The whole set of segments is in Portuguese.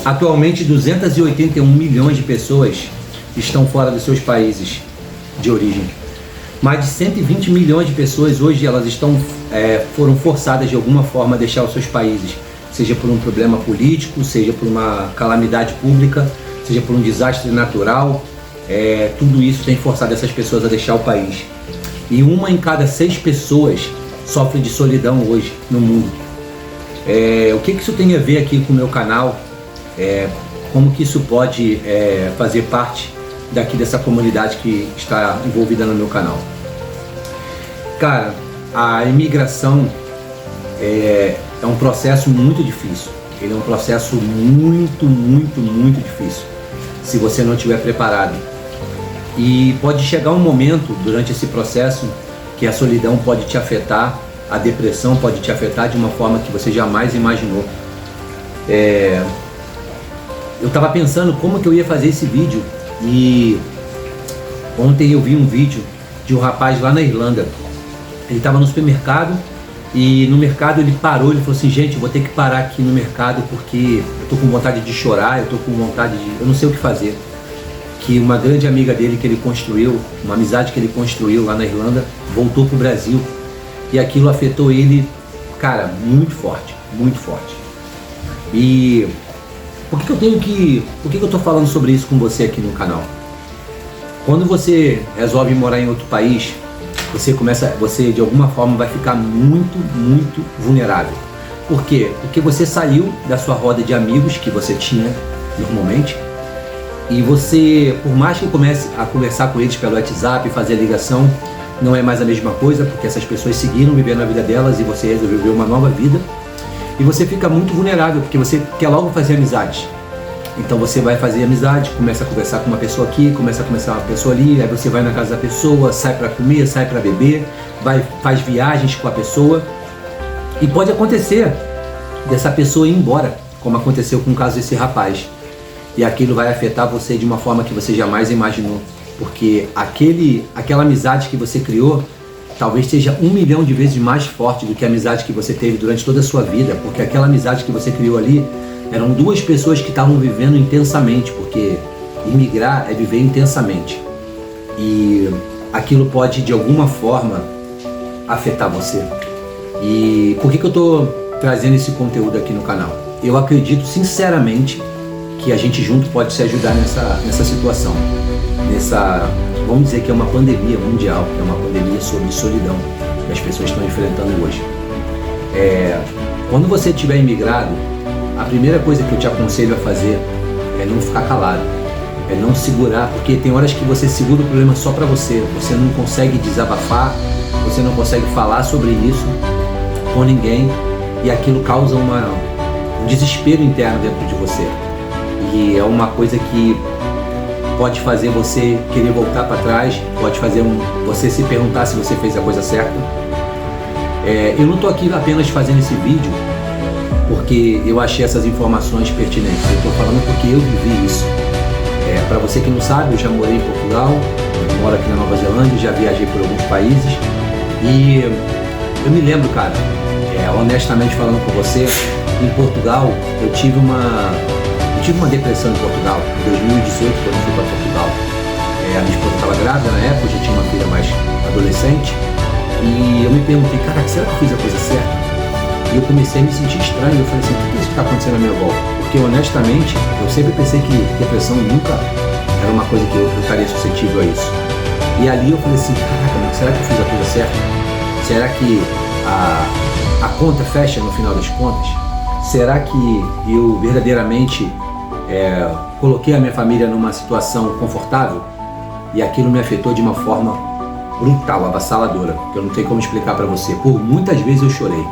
Atualmente, 281 milhões de pessoas estão fora dos seus países de origem. Mais de 120 milhões de pessoas hoje elas foram forçadas de alguma forma a deixar os seus países, seja por um problema político, seja por uma calamidade pública, seja por um desastre natural. Tudo isso tem forçado essas pessoas a deixar o país. E 1 em cada 6 pessoas sofre de solidão hoje no mundo. O que isso tem a ver aqui com o meu canal? Como que isso pode fazer parte dessa comunidade que está envolvida no meu canal? Cara, a imigração é um processo muito difícil. Ele é um processo muito, muito, muito difícil, se você não estiver preparado. E pode chegar um momento durante esse processo que a solidão pode te afetar, a depressão pode te afetar de uma forma que você jamais imaginou. Eu estava pensando como que eu ia fazer esse vídeo e ontem eu vi um vídeo de um rapaz lá na Irlanda. Ele estava no supermercado e no mercado ele parou, ele falou assim: gente, eu vou ter que parar aqui no mercado porque eu tô com vontade de chorar, eu não sei o que fazer. Que uma grande amiga dele que ele construiu, uma amizade que ele construiu lá na Irlanda, voltou pro Brasil e aquilo afetou ele, cara, muito forte, muito forte. E por que eu tô falando sobre isso com você aqui no canal? Quando você resolve morar em outro país, você de alguma forma vai ficar muito, muito vulnerável. Por quê? Porque você saiu da sua roda de amigos que você tinha normalmente e você, por mais que comece a conversar com eles pelo WhatsApp, fazer ligação, não é mais a mesma coisa, porque essas pessoas seguiram vivendo a vida delas e você resolveu viver uma nova vida. E você fica muito vulnerável, porque você quer logo fazer amizade. Então você vai fazer amizade, começa a conversar com uma pessoa aqui, começa a conversar com uma pessoa ali, aí você vai na casa da pessoa, sai para comer, sai para beber, faz viagens com a pessoa. E pode acontecer dessa pessoa ir embora, como aconteceu com o caso desse rapaz. E aquilo vai afetar você de uma forma que você jamais imaginou. Porque aquela amizade que você criou talvez seja 1 milhão de vezes mais forte do que a amizade que você teve durante toda a sua vida. Porque aquela amizade que você criou ali eram 2 pessoas que estavam vivendo intensamente, porque imigrar é viver intensamente. E aquilo pode de alguma forma afetar você. E por que eu estou trazendo esse conteúdo aqui no canal? Eu acredito sinceramente que a gente junto pode se ajudar nessa situação. Vamos dizer que é uma pandemia mundial, é uma pandemia sobre solidão que as pessoas estão enfrentando hoje. Quando você estiver imigrado, a primeira coisa que eu te aconselho a fazer é não ficar calado, é não segurar, porque tem horas que você segura o problema só para você não consegue desabafar, você não consegue falar sobre isso com ninguém e aquilo causa um desespero interno dentro de você. E é uma coisa que pode fazer você querer voltar para trás, pode fazer você se perguntar se você fez a coisa certa. Eu não estou aqui apenas fazendo esse vídeo porque eu achei essas informações pertinentes, eu estou falando porque eu vivi isso. Para você que não sabe, eu já morei em Portugal, eu moro aqui na Nova Zelândia, já viajei por alguns países e eu me lembro, cara, honestamente falando com você, em Portugal eu tive uma depressão em Portugal, em 2018, quando eu fui para Portugal. A minha esposa estava grávida na época, eu já tinha uma filha mais adolescente, e eu me perguntei, caraca, será que eu fiz a coisa certa? E eu comecei a me sentir estranho, eu falei assim, o que é isso que está acontecendo à minha volta? Porque honestamente, eu sempre pensei que depressão nunca era uma coisa que eu estaria suscetível a isso. E ali eu falei assim, caraca, mas será que eu fiz a coisa certa? Será que a conta fecha no final das contas? Será que eu verdadeiramente coloquei a minha família numa situação confortável? E aquilo me afetou de uma forma brutal, avassaladora, que eu não tenho como explicar para você. Por muitas vezes eu chorei,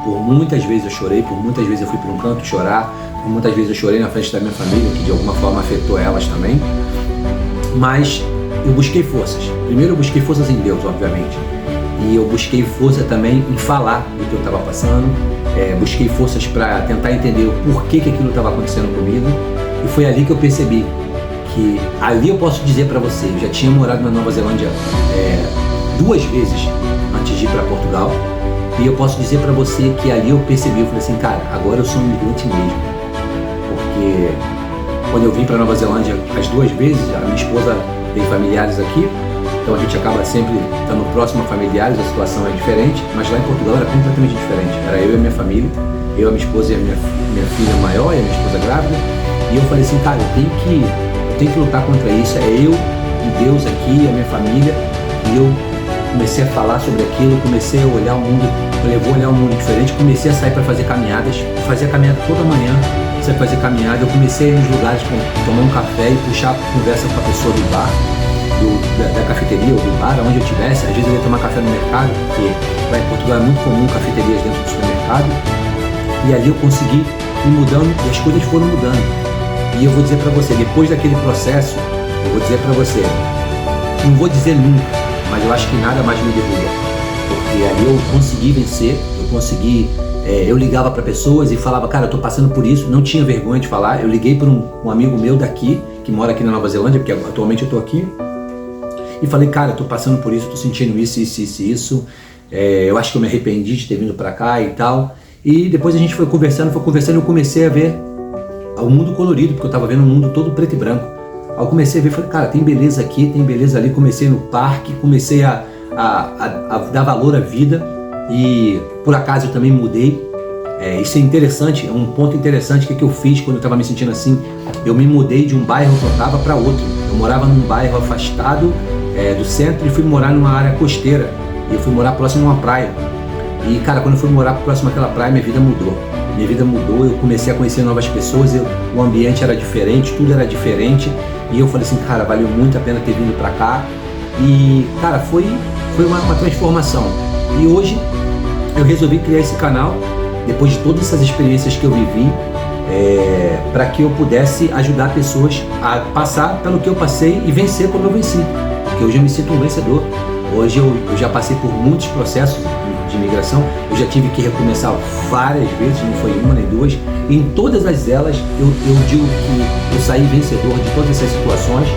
por muitas vezes eu fui para um canto chorar, por muitas vezes eu chorei na frente da minha família, que de alguma forma afetou elas também. Mas eu busquei forças. Primeiro eu busquei forças em Deus, obviamente. E eu busquei força também em falar do que eu estava passando. Busquei forças para tentar entender o porquê que aquilo estava acontecendo comigo. E foi ali que eu percebi que ali eu posso dizer para você, eu já tinha morado na Nova Zelândia 2 vezes antes de ir para Portugal. E eu posso dizer para você que ali eu percebi, eu falei assim, cara, agora eu sou um imigrante mesmo. Porque porque quando eu vim para Nova Zelândia as 2 vezes, a minha esposa tem familiares aqui, então a gente acaba sempre estando próximo a familiares, a situação é diferente, mas lá em Portugal era completamente diferente. Era eu e a minha família, eu, a minha esposa e a minha filha maior e a minha esposa grávida, e eu falei assim, cara, eu tenho que lutar contra isso, é eu e Deus aqui, a minha família, e eu comecei a falar sobre aquilo, comecei a olhar o mundo, eu vou olhar um mundo diferente, comecei a sair para fazer caminhadas, fazia caminhada toda manhã, sair para fazer caminhada, eu comecei a ir nos lugares para tomar um café e puxar conversa com a pessoa do bar, da cafeteria ou do bar, onde eu estivesse. Às vezes eu ia tomar café no mercado, porque lá em Portugal é muito comum cafeterias dentro do supermercado, e ali eu consegui ir mudando e as coisas foram mudando. E eu vou dizer para você, depois daquele processo, eu vou dizer para você, não vou dizer nunca, mas eu acho que nada mais me derruba, porque ali eu consegui vencer, eu ligava para pessoas e falava, cara, eu tô passando por isso, não tinha vergonha de falar. Eu liguei para um amigo meu daqui, que mora aqui na Nova Zelândia, porque atualmente eu tô aqui, e falei, cara, eu tô passando por isso, tô sentindo isso, eu acho que eu me arrependi de ter vindo para cá e tal. E depois a gente foi conversando, e eu comecei a ver o mundo colorido, porque eu tava vendo um mundo todo preto e branco. Aí eu comecei a ver, falei, cara, tem beleza aqui, tem beleza ali. Comecei no parque, comecei a dar valor à vida, e por acaso eu também mudei. Isso é interessante, é um ponto interessante que eu fiz quando eu estava me sentindo assim. Eu me mudei de um bairro que eu estava para outro. Eu morava num bairro afastado do centro e fui morar numa área costeira. E eu fui morar próximo a uma praia. E cara, quando eu fui morar próximo àquela praia, minha vida mudou. Eu comecei a conhecer novas pessoas, o ambiente era diferente, tudo era diferente. E eu falei assim, cara, valeu muito a pena ter vindo pra cá. E cara, foi uma transformação. E hoje eu resolvi criar esse canal, depois de todas essas experiências que eu vivi, para que eu pudesse ajudar pessoas a passar pelo que eu passei e vencer como eu venci. Porque hoje eu me sinto um vencedor. Hoje eu já passei por muitos processos de imigração, eu já tive que recomeçar várias vezes, não foi uma nem duas, e em todas elas eu digo que eu saí vencedor de todas essas situações.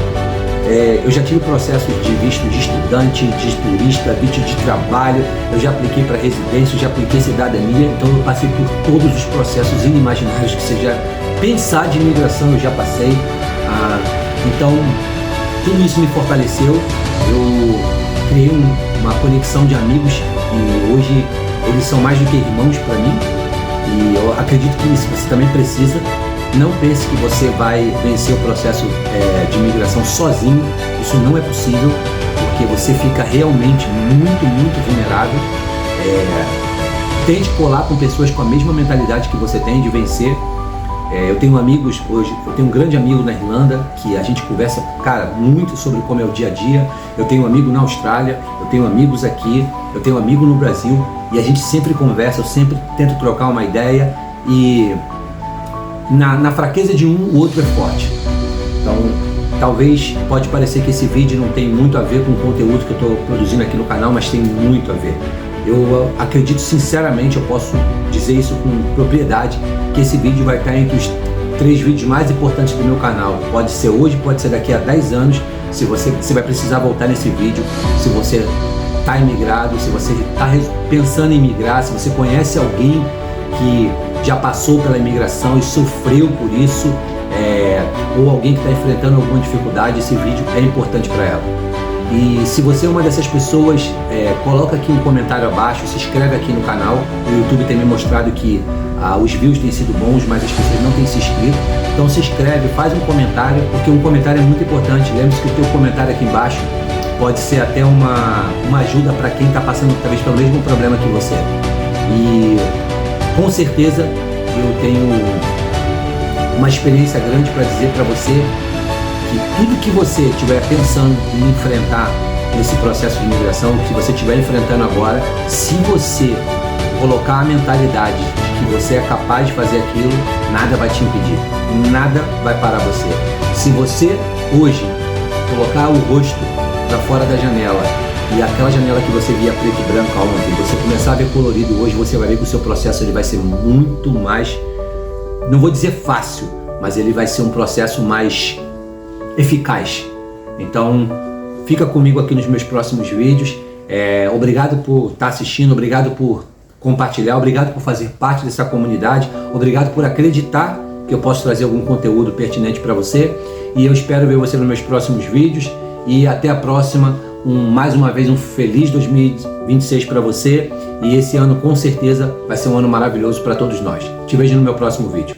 Eu já tive processos de visto de estudante, de turista, visto de trabalho, eu já apliquei para residência, eu já apliquei cidadania, então eu passei por todos os processos inimagináveis que você já pensar de imigração, eu já passei. Então tudo isso me fortaleceu, eu criei uma conexão de amigos e hoje eles são mais do que irmãos para mim, e eu acredito que se você também precisa, não pense que você vai vencer o processo de imigração sozinho. Isso não é possível, porque você fica realmente muito, muito vulnerável. Tente colar com pessoas com a mesma mentalidade que você tem de vencer. Eu tenho amigos hoje, eu tenho um grande amigo na Irlanda, que a gente conversa, cara, muito sobre como é o dia a dia. Eu tenho um amigo na Austrália, eu tenho amigos aqui, eu tenho um amigo no Brasil, e a gente sempre conversa, eu sempre tento trocar uma ideia, e na fraqueza de um, o outro é forte. Então, talvez pode parecer que esse vídeo não tem muito a ver com o conteúdo que eu estou produzindo aqui no canal, mas tem muito a ver. Eu acredito sinceramente, eu posso dizer isso com propriedade, que esse vídeo vai estar entre os 3 vídeos mais importantes do meu canal. Pode ser hoje, pode ser daqui a 10 anos, se você vai precisar voltar nesse vídeo, se você está imigrado, se você está pensando em migrar, se você conhece alguém que já passou pela imigração e sofreu por isso, ou alguém que está enfrentando alguma dificuldade, esse vídeo é importante para ela. E se você é uma dessas pessoas, coloca aqui um comentário abaixo, se inscreve aqui no canal. O YouTube tem me mostrado que os views têm sido bons, mas as pessoas não têm se inscrito. Então se inscreve, faz um comentário, porque um comentário é muito importante. Lembre-se que o teu comentário aqui embaixo pode ser até uma ajuda para quem está passando talvez pelo mesmo problema que você. E com certeza eu tenho uma experiência grande para dizer para você que tudo que você estiver pensando em enfrentar nesse processo de imigração, que você estiver enfrentando agora, se você colocar a mentalidade de que você é capaz de fazer aquilo, nada vai te impedir, nada vai parar você. Se você hoje colocar o rosto para fora da janela, e aquela janela que você via preto e branco ontem, você começar a ver colorido hoje, você vai ver que o seu processo ele vai ser muito mais, não vou dizer fácil, mas ele vai ser um processo mais eficaz. Então fica comigo aqui nos meus próximos vídeos. Obrigado por estar assistindo, obrigado por compartilhar, obrigado por fazer parte dessa comunidade, obrigado por acreditar que eu possa trazer algum conteúdo pertinente para você. E eu espero ver você nos meus próximos vídeos. E até a próxima. Mais uma vez um feliz 2026 para você. E esse ano com certeza vai ser um ano maravilhoso para todos nós. Te vejo no meu próximo vídeo.